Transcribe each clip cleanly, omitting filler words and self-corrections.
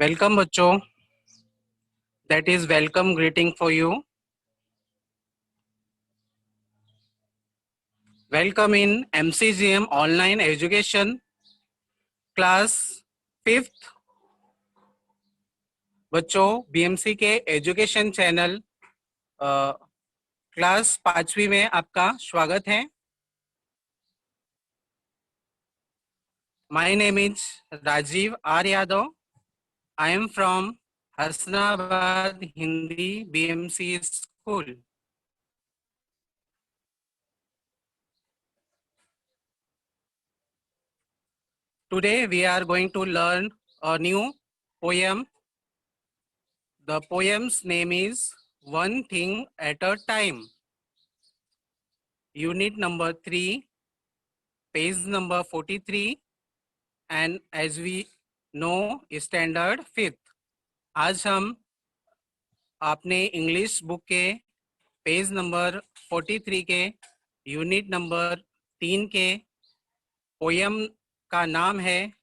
Welcome बच्चों, that is welcome greeting for you. Welcome in MCGM online education class 5th. बच्चों BMC के education channel class 5वीं में आपका स्वागत है. My name is Rajiv R. Yadav. I am from Hasnabad Hindi BMC School. Today we are going to learn a new poem. The poem's name is One Thing at a Time. Unit number 3, page number 43, and as we know, standard 5th. आज हम अपने English book के page number 43 के unit number 3 के poem का नाम है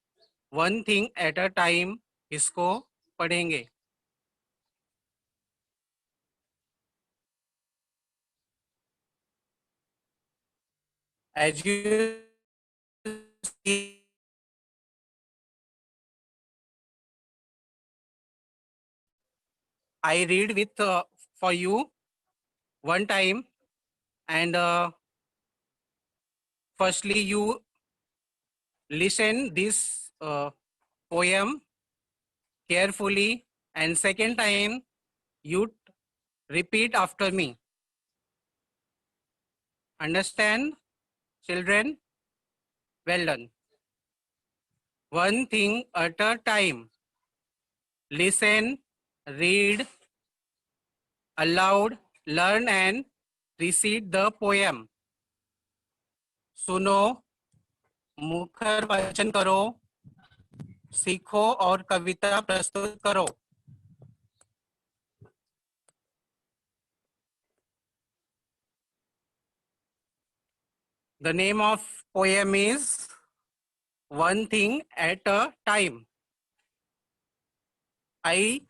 one thing at a time, इसको पढ़ेंगे. As you see, I read with for you one time, and firstly you listen this poem carefully, and second time you repeat after me. Understand, children? Well done. One thing at a time. Listen, read aloud, learn and recite the poem. सुनो, मुखर वाचन करो, सीखो और कविता प्रस्तुत करो. The name of poem is One Thing at a Time. I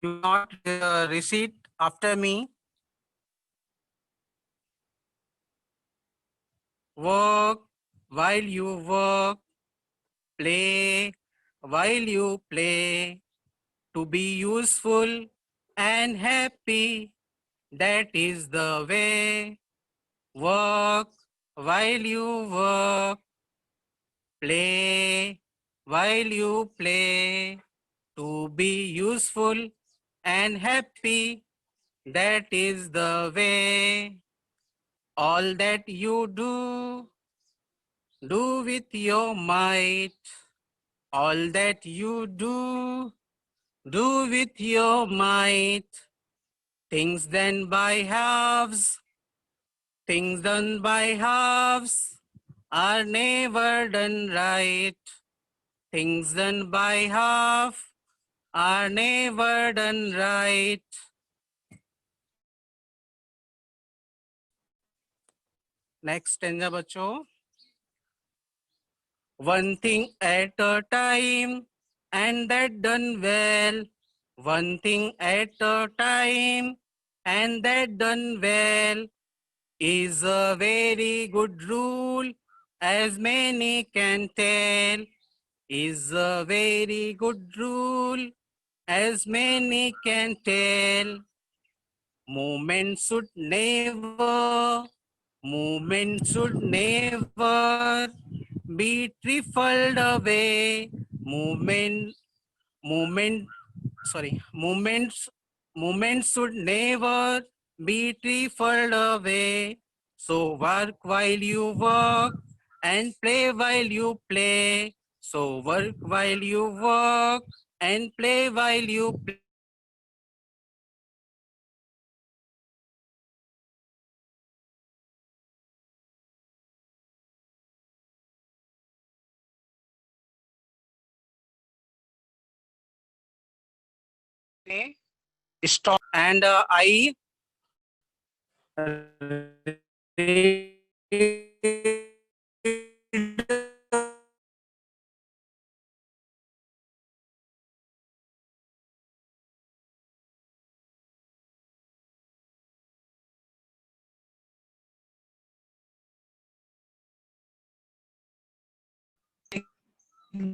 do not recite after me. Work while you work, play while you play, to be useful and happy, that is the way. Work while you work, play while you play, to be useful and happy, that is the way. All that you do with your might. All that you do with your might. Things done by halves, things done by halves are never done right. Things done by half are never done right. Next stanza बच्चों. One thing at a time, and that done well. One thing at a time, and that done well, is a very good rule, as many can tell. Is a very good rule, as many can tell. Movement should never be trifled away. Movements should never be trifled away. So work while you work and play while you play. So work while you work and play while you play. Stop, and I read Rajiv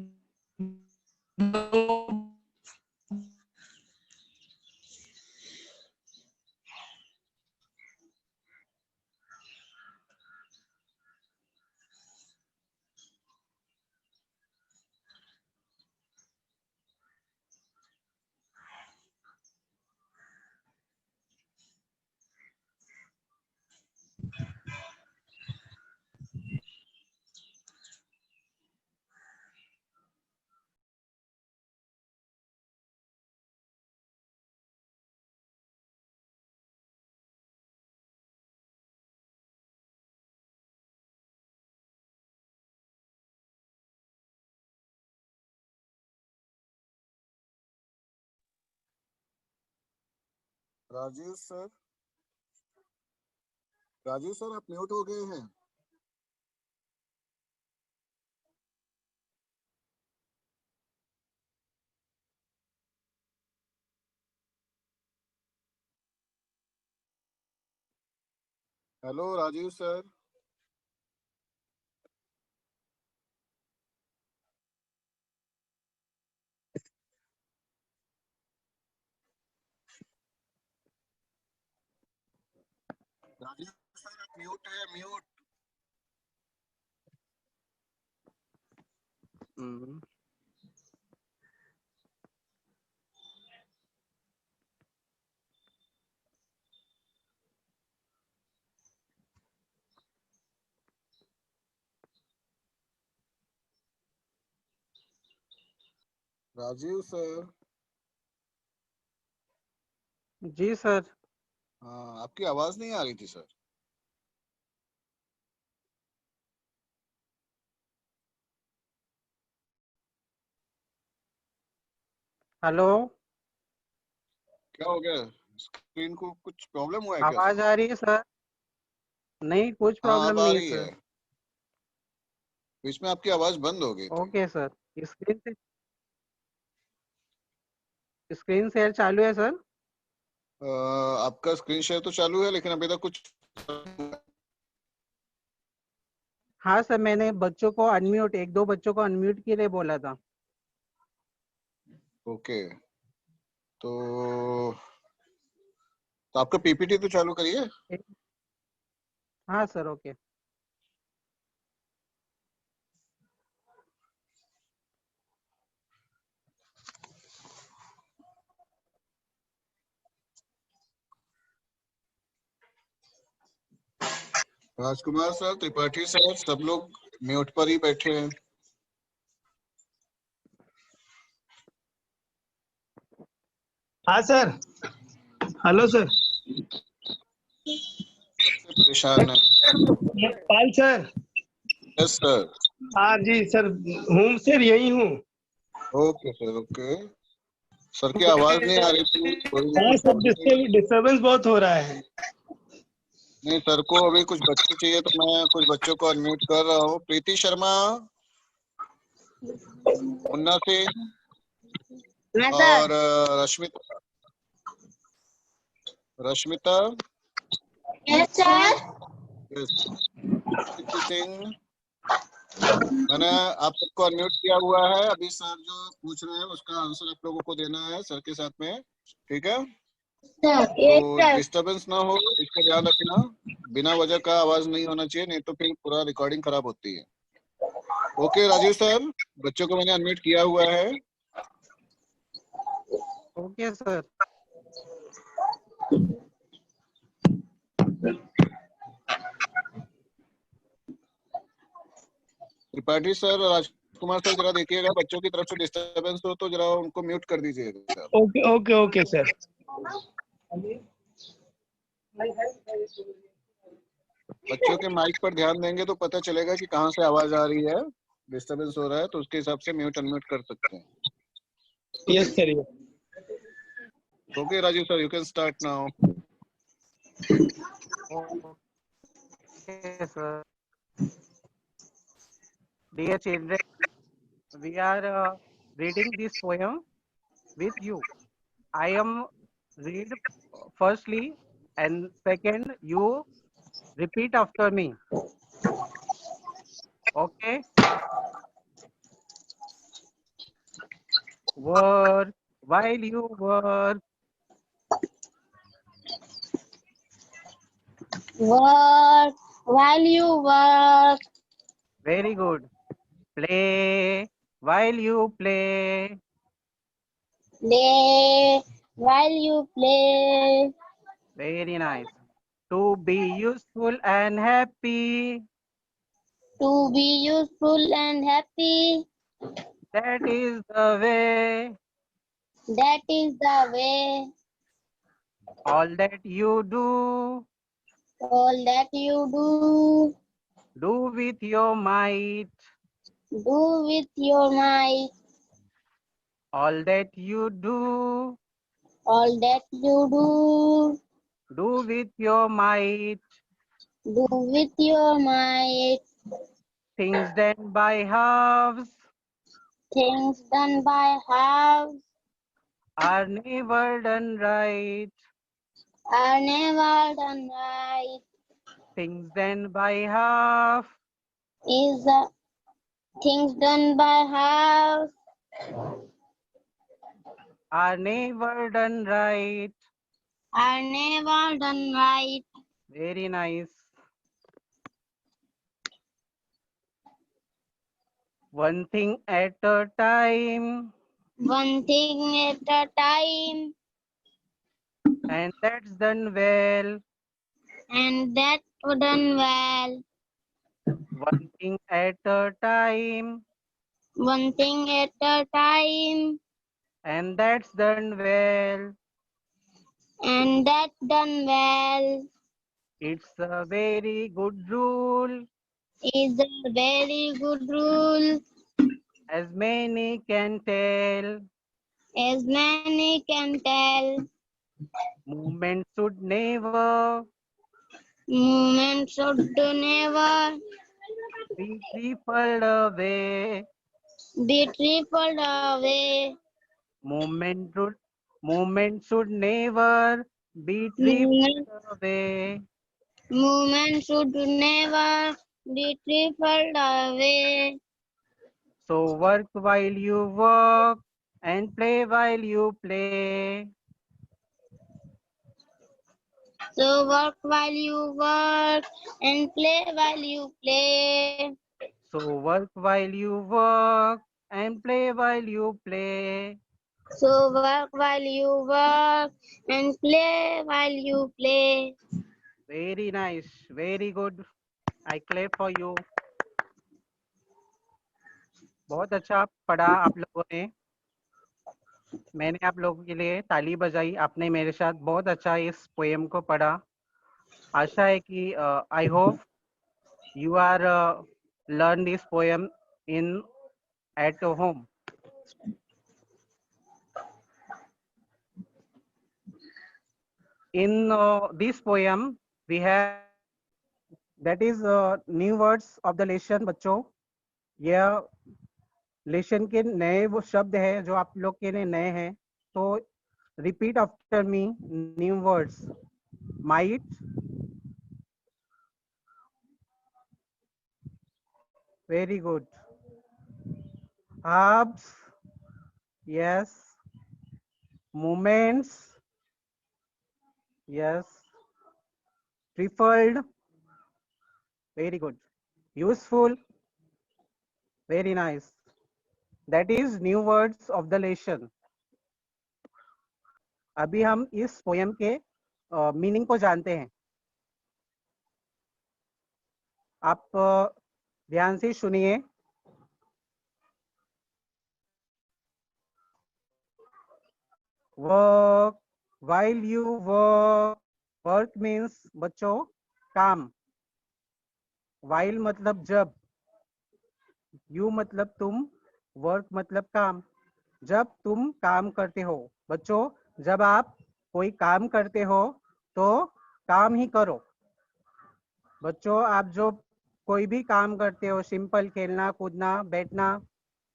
sir, Rajiv sir आप mute हो गए हैं। Hello Rajiv sir. Rajiv sir आप mute है, mute. Rajiv sir. जी sir. हाँ, आपकी आवाज नहीं आ रही थी सर। हेलो, क्या हो गया? स्क्रीन को कुछ प्रॉब्लम हुआ है क्या आवाज सर? आ रही है सर? नहीं, कुछ हाँ प्रॉब्लम अब आ नहीं है रही है। सर। बीच में आपकी आवाज बंद हो गई थी। Okay sir. स्क्रीन शेयर चालू है सर? आपका स्क्रीन शेयर तो चालू है लेकिन अभी तक कुछ। हाँ सर, मैंने बच्चों को अनम्यूट, एक दो बच्चों को अनम्यूट के लिए बोला था। ओके, तो आपका पीपीटी तो चालू करिए। हाँ सर, ओके। राजकुमार सर, त्रिपाठी सर, सब लोग म्यूट पर ही बैठे हैं। हाँ सर। Hello sir. सबसे परेशान है। पाल सर। Yes sir. हाँ जी सर, हूँ सर, यही हूँ। Okay sir, okay. सर की आवाज नहीं आ रही थी, थोड़ी देर हाँ तक सर, बोल रही। डिस्टर्बेंस बहुत हो रहा है। नहीं, सर को अभी कुछ बच्चे चाहिए तो मैं कुछ बच्चों को अनम्यूट कर रहा हूँ। प्रीति शर्मा, मुन्ना सिंह और Rashmita. Rashmita. Yes sir. Yes. Preeti Singh, मैंने आप सबको अनम्यूट किया हुआ है। अभी सर जो पूछ रहे हैं उसका आंसर आप लोगों को देना है सर के साथ में, ठीक है? तो डिस्टरबेंस ना हो इसका ध्यान रखना। बिना वजह का आवाज नहीं होना चाहिए, नहीं तो फिर पूरा रिकॉर्डिंग खराब होती है। ओके राजीव सर, बच्चों को मैंने अनम्यूट किया हुआ है। Okay sir. Tripathi sir, Rajkumar sir, जरा देखिएगा बच्चों की तरफ से डिस्टरबेंस हो तो जरा उनको म्यूट कर दीजिएगा। Okay okay okay sir. बच्चों के माइक पर ध्यान देंगे तो पता चलेगा कि कहाँ से आवाज आ रही है। डिस्टरबेंस हो रहा है तो उसके हिसाब से म्यूट अनम्यूट कर सकते हैं। Yes sir. Okay Rajiv sir, you can start now. Okay, sir. Dear children, we are reading this poem with you. I am read firstly and second you repeat after me. Okay. Work while you work. Work while you work. Very good. Play while you play. Play while you play. Very nice. To be useful and happy. To be useful and happy. That is the way. That is the way. All that you do, All that you do with your might. do with your might. All that you do, All that you do with your might. do with your might. Things done by halves Things done by halves are never done right. are never done right. Things done by half Is things done by halves are never done right. are never done right. Very nice. One thing at a time, One thing at a time, and that's done well. and that done well. One thing at a time, One thing at a time, and that's done well. and that done well. It's a very good rule, Is a very good rule, as many can tell. as many can tell. Movement should never Movement should never be tripled away. be tripled away. Movement should never be Movement, tripled away. movement should never be tripled away. So work while you work and play while you play. So work while you work and play while you play. So work while you work and play while you play. So work while you work and play while you play. Very nice. Very good. I clap for you. बहुत अच्छा पढ़ा आप लोगों ने. मैंने आप लोगों के लिए ताली बजाई. आपने मेरे साथ बहुत अच्छा इस पोएम को पढ़ा. आशा है कि I hope you are learn this poem in at home. In this poem we have that is new words of the lesson. बच्चों यह लेशन के नए वो शब्द है जो आप लोग के लिए नए हैं. तो repeat after me new words. Might, very good. Halves, yes. Moments, yes. Preferred, very good. Useful, very nice. That is new words of the lesson. अभी हम इस पोएम के मीनिंग को जानते हैं. आप ध्यान से सुनिए. Work while you work. Work means बच्चों काम. while मतलब जब. you मतलब तुम. वर्क मतलब काम. जब तुम काम करते हो. बच्चों जब आप कोई काम करते हो तो काम ही करो. बच्चों आप जो कोई भी काम करते हो, सिंपल खेलना कूदना बैठना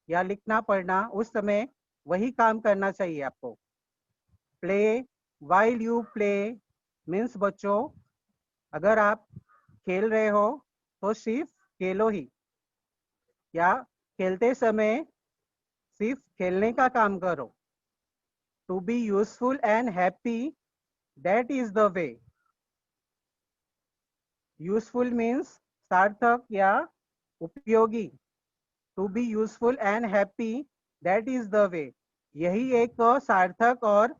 या लिखना पढ़ना, उस समय वही काम करना चाहिए आपको. Play while you play means बच्चों अगर आप खेल रहे हो तो सिर्फ खेलो ही, या खेलते समय सिर्फ खेलने का काम करो। To be useful and happy, that is the way. Useful means सार्थक या उपयोगी। To be useful and happy, that is the way. यही एक सार्थक और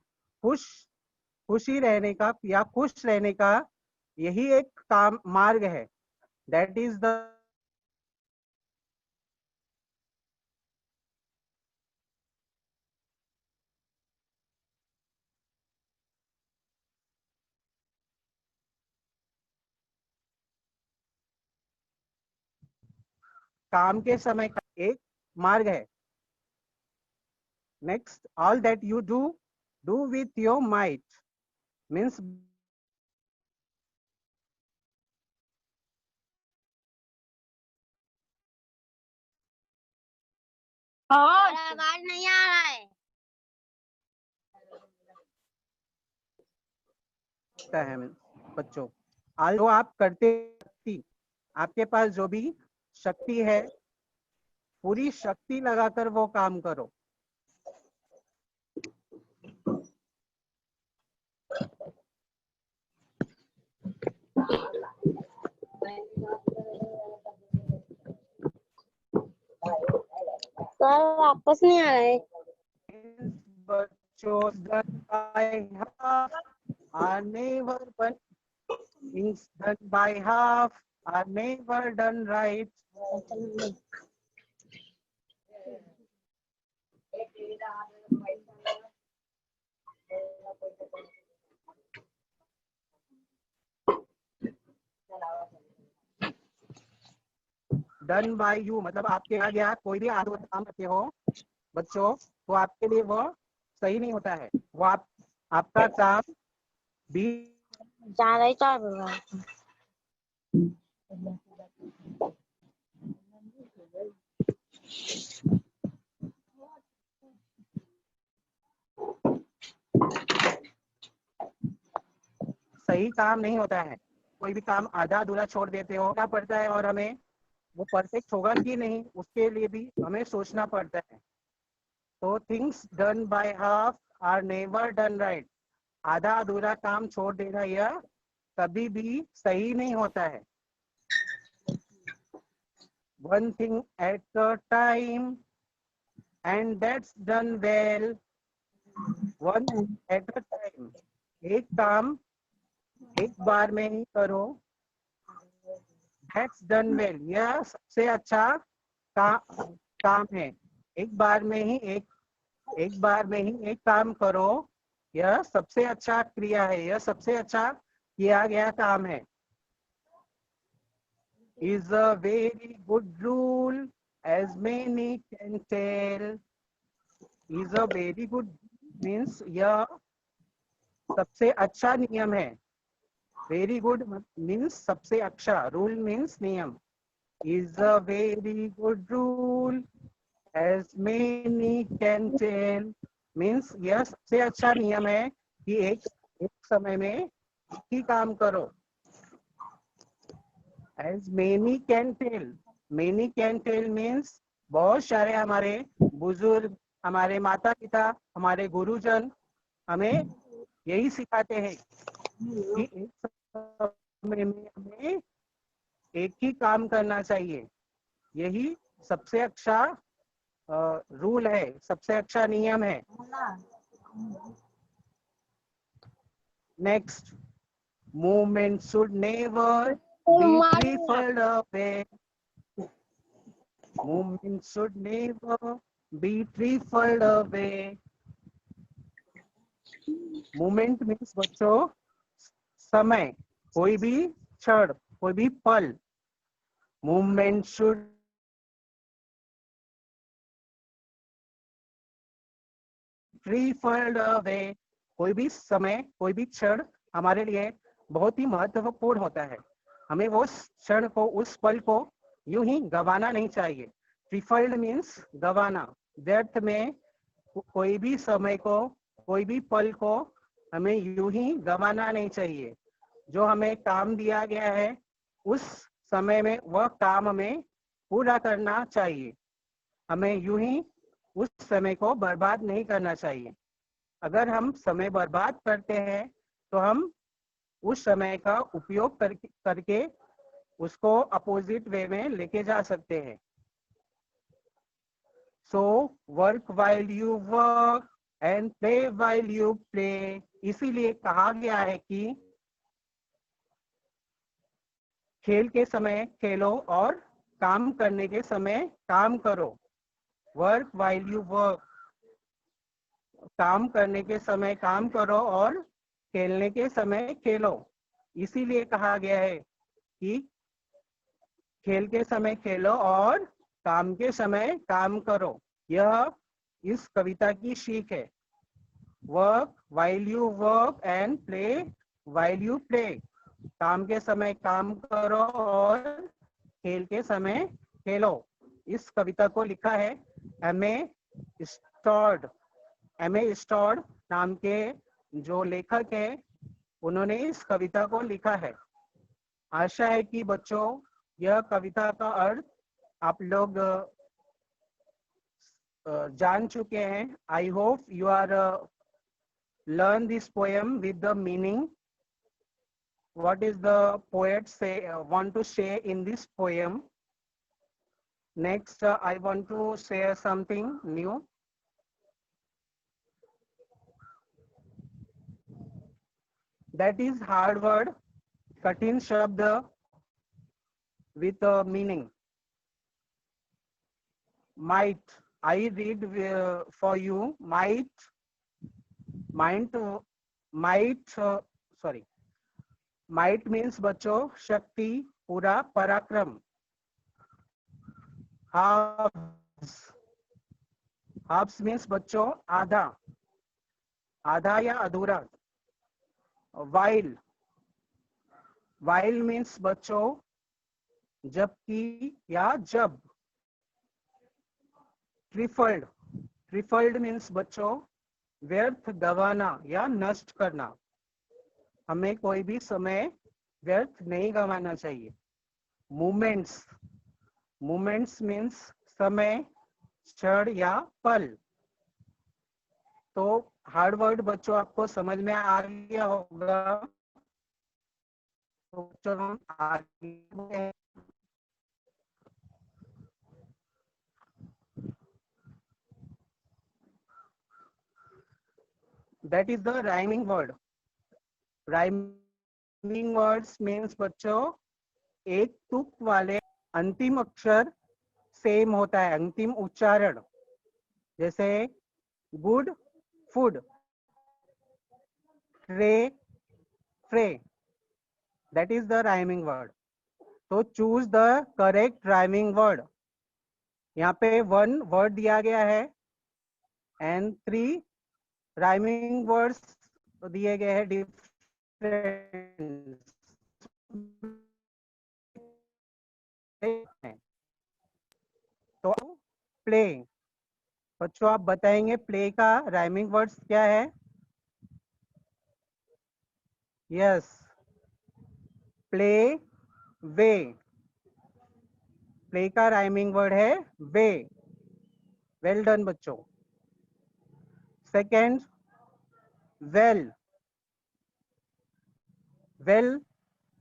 खुशी रहने का या खुश रहने का यही एक काम मार्ग है। दैट इज द काम के समय का एक मार्ग है। Next, all that you do with your might means आवाज नहीं आ रहा है। है बच्चों, आज जो आप करते शक्ति, आपके पास जो भी शक्ति है पूरी शक्ति लगाकर वो काम करो। सर वापस नहीं आ रहा है। बच्चों, done by half are never done. Things done by half are never done right. Done by you मतलब आपके आ गया कोई भी आदमी काम करते हो बच्चों, तो आपके लिए वो सही नहीं होता है। वो आपका काम भी ज्यादा ही चार हो रहा है। सही काम नहीं होता है। कोई भी काम आधा अधूरा छोड़ देते हो क्या पड़ता है, और हमें वो परफेक्ट होगा कि नहीं उसके लिए भी हमें सोचना पड़ता है। तो things done by half are never done right. आधा अधूरा काम छोड़ देना यह कभी भी सही नहीं होता है। One thing at a time and that's done well. One at a time, एक काम एक बार में ही करो। दैट्स डन वेल, यह सबसे अच्छा काम है। एक बार में ही एक काम करो, यह सबसे अच्छा क्रिया है, यह सबसे अच्छा किया गया काम है। Is a very good rule as many can tell. Is a very good means यह सबसे अच्छा नियम है। वेरी गुड मीन्स सबसे अच्छा, रूल मीन्स नियम। Is a very good rule as many can tell means यह सबसे अच्छा नियम है कि एक समय में ही काम करो। As many can tell means बहुत सारे हमारे बुजुर्ग, हमारे माता पिता, हमारे गुरुजन हमें यही सिखाते हैं कि एक समय में हमें एक ही काम करना चाहिए। यही सबसे अच्छा रूल है, सबसे अच्छा नियम है। Next, movement should never be trifled away. Movement should never be trifled away. Movement means बच्चों समय, कोई भी क्षण, कोई भी पल। Movement should trifled away. कोई भी समय, कोई भी क्षण हमारे लिए बहुत ही महत्वपूर्ण होता है। हमें वो क्षण को, उस पल को यूं ही गंवाना नहीं चाहिए। ट्रिफल्ड मीन्स गंवाना, व्यर्थ में कोई भी समय को, कोई भी पल को हमें यूं ही गंवाना नहीं चाहिए। जो हमें काम दिया गया है उस समय में वह काम हमें पूरा करना चाहिए। हमें यूं ही उस समय को बर्बाद नहीं करना चाहिए। अगर हम समय बर्बाद करते हैं तो हम उस समय का उपयोग करके उसको अपोजिट वे में लेके जा सकते हैं। So work while you work and play while you play, इसीलिए कहा गया है कि खेल के समय खेलो और काम करने के समय काम करो। वर्क वाइल यू वर्क, काम करने के समय काम करो और खेलने के समय खेलो। इसीलिए कहा गया है कि खेल के समय खेलो और काम के समय काम करो। यह इस कविता की सीख है। Work while you work and play while you play, काम के समय काम करो और खेल के समय खेलो। इस कविता को लिखा है एम.ए. स्टॉड। एम.ए. स्टॉड नाम के जो लेखक है उन्होंने इस कविता को लिखा है। आशा है कि बच्चों यह कविता का अर्थ आप लोग जान चुके हैं। I hope you are learn this poem with the meaning. What is the poet say want to say in this poem? Next, I want to share something new. That is hard word, katin shabd with a meaning. Might, I read for you. Might means बच्चों शक्ति, पूरा, पराक्रम। Halves means बच्चों आधा, आधा या अधूरा। While means बच्चों जबकि या जब। ट्रिफल्ड मीन्स बच्चों व्यर्थ, गंवाना या नष्ट करना। हमें कोई भी समय व्यर्थ नहीं गंवाना चाहिए। मूमेंट्स मीन्स समय, क्षण या पल। तो हार्ड वर्ड बच्चों आपको समझ में आ गया होगा। तो बच्चों हम आगे that is the rhyming word. Rhyming words means बच्चों एक तुक वाले अंतिम अक्षर सेम होता है, अंतिम उच्चारण। जैसे गुड, फूड, ट्रे, फ्रे, that is the rhyming word. तो choose the correct rhyming word. यहाँ पे 1 word दिया गया है and 3 राइमिंग वर्ड्स दिए गए हैं डिफरेंट। तो प्ले, बच्चों आप बताएंगे प्ले का राइमिंग वर्ड्स क्या है? यस, प्ले, वे। प्ले का राइमिंग वर्ड है वे। वेल डन बच्चों। Second, well. वेल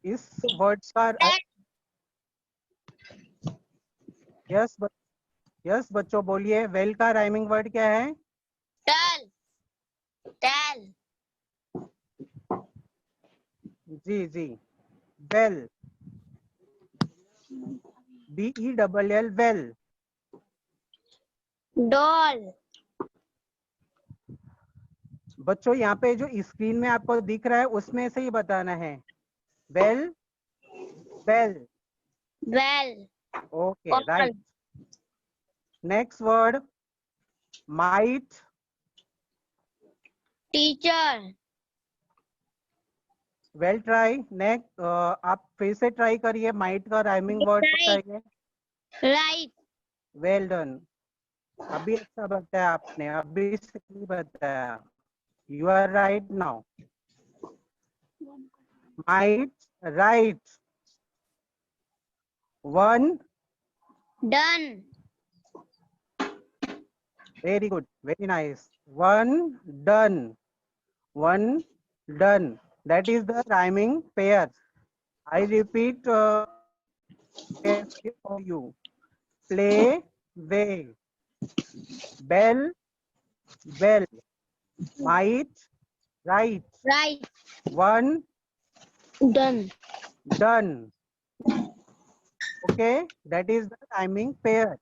इस वर्ड का यस बच्चों बोलिए, वेल का राइमिंग वर्ड क्या है? टेल। जी जी, वेल, BELL वेल। डॉल। बच्चों यहाँ पे जो स्क्रीन में आपको दिख रहा है उसमें से ही बताना है। Well, well, well. Okay, right. Next word, might. Teacher. Well try. Next आप फिर से ट्राई करिए, माइट का राइमिंग वर्ड बताइए। राइट। वेल डन, अभी अच्छा बताया आपने, अभी सही बताया। You are right now. Might, right. 1. Done. Very good. Very nice. One done. One done. That is the rhyming pair. I repeat carefully for you. Play, way. Bell, bell. Might, right. Right. One Done. done. Okay, that is the rhyming pair.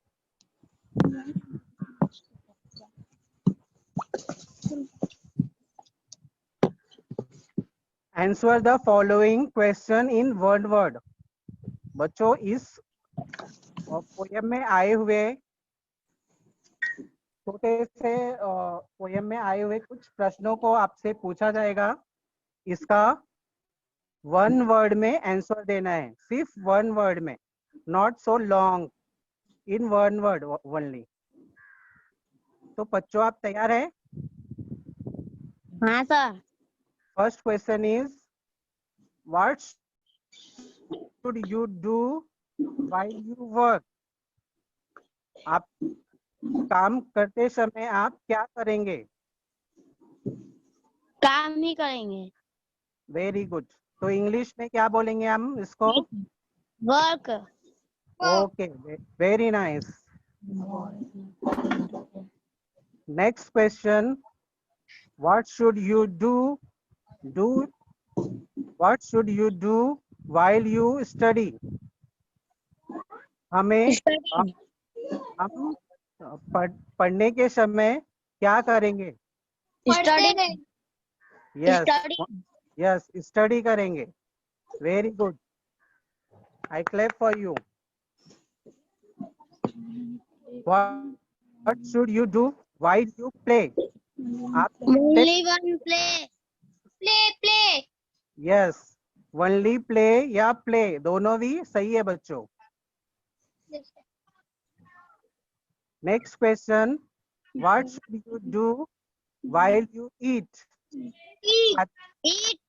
Answer the following question in one word. बच्चों इस poem में आए हुए छोटे से poem में आए हुए कुछ प्रश्नों को आपसे पूछा जाएगा. इसका वन वर्ड में आंसर देना है, सिर्फ वन वर्ड में, not so long, in one word only. तो बच्चों आप तैयार हैं? हाँ sir. First question is what should you do while you work. आप काम करते समय आप क्या करेंगे? काम ही करेंगे. Very good. तो इंग्लिश में क्या बोलेंगे हम इसको? Work. Okay, very nice. Next question, what should you do what should you do while you study. हमें हम पढ़ने के समय क्या करेंगे? स्टडी. यस यस, स्टडी करेंगे. Very good. I clap for you. What should you do while you play. आप Only one play. Play. Yes, only play या प्ले दोनों भी सही है बच्चों. Next question, what should you do while you eat. Eat.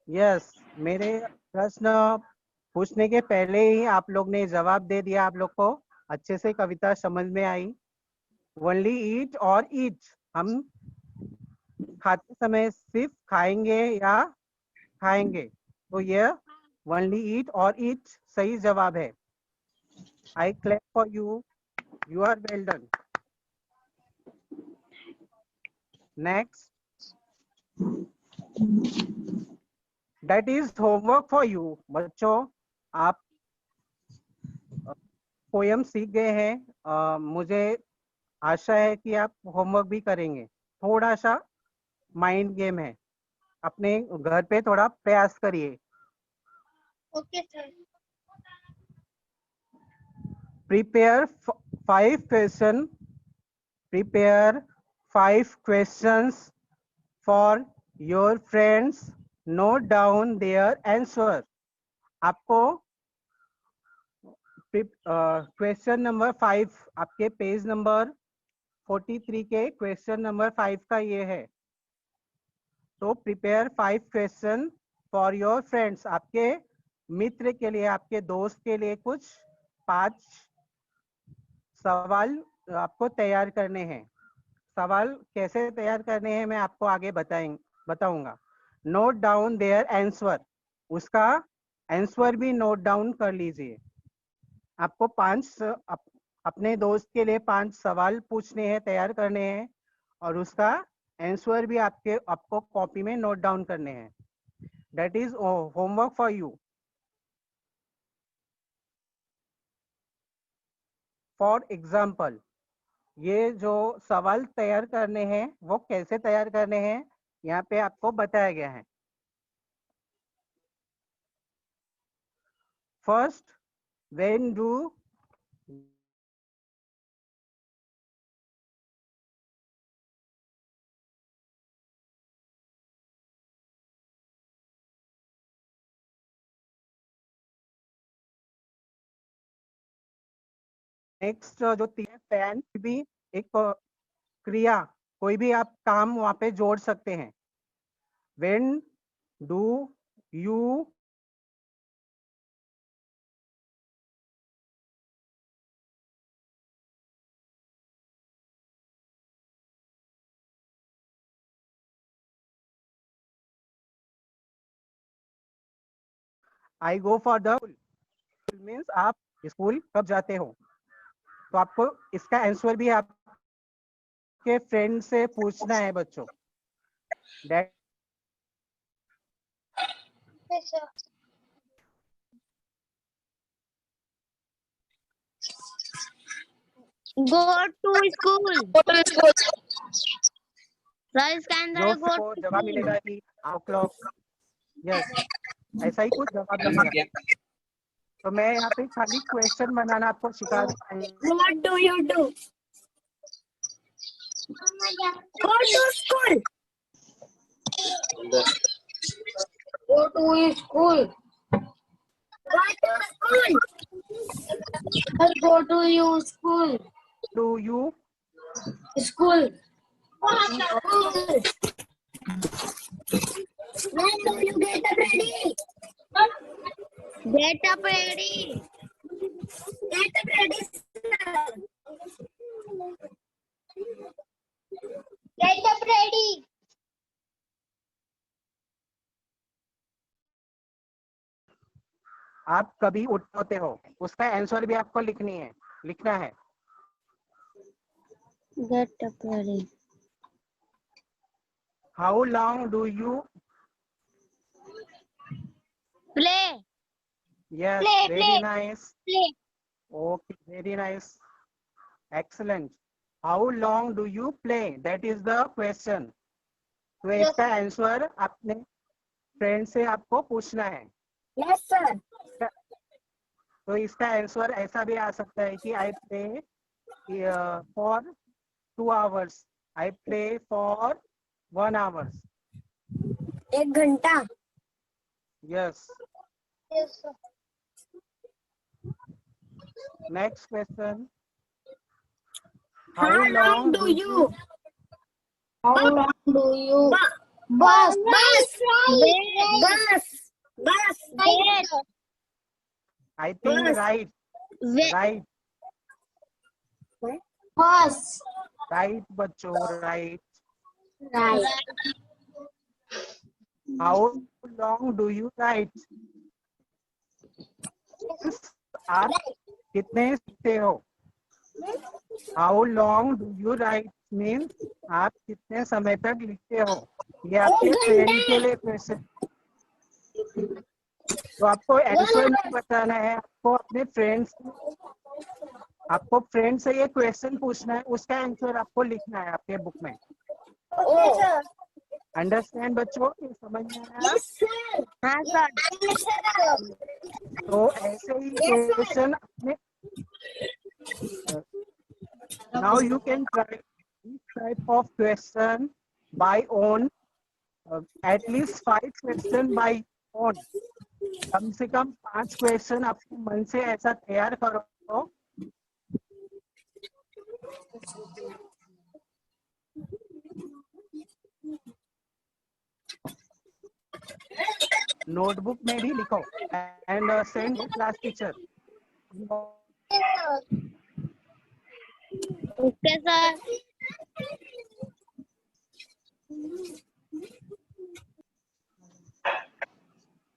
Yes, मेरे प्रश्न पूछने के पहले ही आप लोग ने जवाब दे दिया. आप लोग को अच्छे से कविता समझ में आई. ओनली ईट और ईट, हम खाते समय सिर्फ खाएंगे या खाएंगे. तो ये ओनली ईट और ईट सही जवाब है. I clap for you. You are well done. Next, that is homework for you. बच्चों आप पोयम सीख गए हैं. मुझे आशा है कि आप होमवर्क भी करेंगे. थोड़ा सा माइंड गेम है, अपने घर पे थोड़ा प्रयास करिए. Okay sir. Prepare five questions for your friends. Note down their answer. आपको क्वेश्चन नंबर 5 आपके पेज नंबर 43 के क्वेश्चन नंबर 5 का ये है. तो prepare 5 question for your friends. आपके मित्र के लिए, आपके दोस्त के लिए कुछ 5 सवाल आपको तैयार करने हैं. सवाल कैसे तैयार करने हैं मैं आपको आगे बताऊंगा. Note down their answer. उसका आंसर भी नोट डाउन कर लीजिए. आपको 5 अपने दोस्त के लिए 5 सवाल पूछने हैं, तैयार करने हैं, और उसका आंसर भी आपको कॉपी में नोट डाउन करने हैं. That is homework for you. For example, ये जो सवाल तैयार करने हैं वो कैसे तैयार करने हैं यहाँ पे आपको बताया गया है. फर्स्ट, व्हेन डू नेक्स्ट जो 3 फैन भी एक क्रिया, कोई भी आप काम वहां पे जोड़ सकते हैं. When do you I go for the school means आप स्कूल कब जाते हो, तो आपको इसका आंसर भी आपके फ्रेंड से पूछना है बच्चों. That Go to school. Rice इसका आंसर है जो go को to जवाब school. मिलेगा कि o'clock. यस, ऐसा ही कुछ जवाब मिलेगा. तो मैं यहाँ पे खाली क्वेश्चन बनाना आपको सिखा रहा हूँ. What do you do? Go to school. Go to school. Go to school. Go to you school. Do you School. When do you get up ready? Get up ready. Get up ready, sir. Get up ready. आप कभी उठते हो, उसका answer भी आपको लिखना है. Get up ready. How long do you Play. Yes, Play, very play. nice. Play. Okay, very nice. Excellent. How long do you play? That is the question. तो Yes. इसका आंसर अपने फ्रेंड से आपको पूछना है. Yes, sir. तो इसका answer ऐसा भी आ सकता है कि I play for 2 hours. I play for 1 hour. 1 घंटा. Yes. Yes, sir. Next question. How long do you? How long do you? Bus. I think Bus. right. Bus. Right, बच्चों, right. Right. How long do you write? आप कितने सीखते हो? How long do you write means आप कितने समय तक लिखते हो? ये आपके फ्रेंड के लिए क्वेश्चन. तो आपको आंसर नहीं बताना है, आपको फ्रेंड से ये क्वेश्चन पूछना है, उसका आंसर आपको लिखना है आपके बुक में. अंडरस्टैंड बच्चों, ये समझ में आया? हाँ सर. तो ऐसे ही क्वेश्चन अपने now you can try this type of question by own, at least 5 question by own. कम से कम 5 क्वेश्चन अपने मन से ऐसा तैयार करो. नोटबुक में भी लिखो and send class teacher. Okay sir.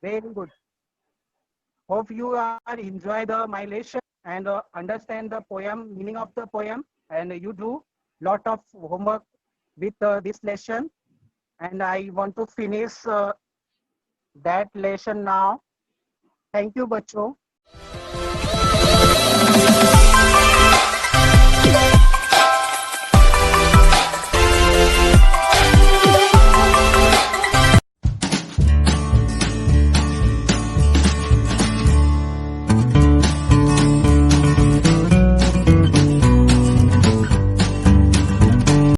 Very good. Hope you are enjoy my lesson and understand the poem, meaning of the poem, and you do lot of homework with this lesson. And I want to finish that lesson now. Thank you, बच्चों.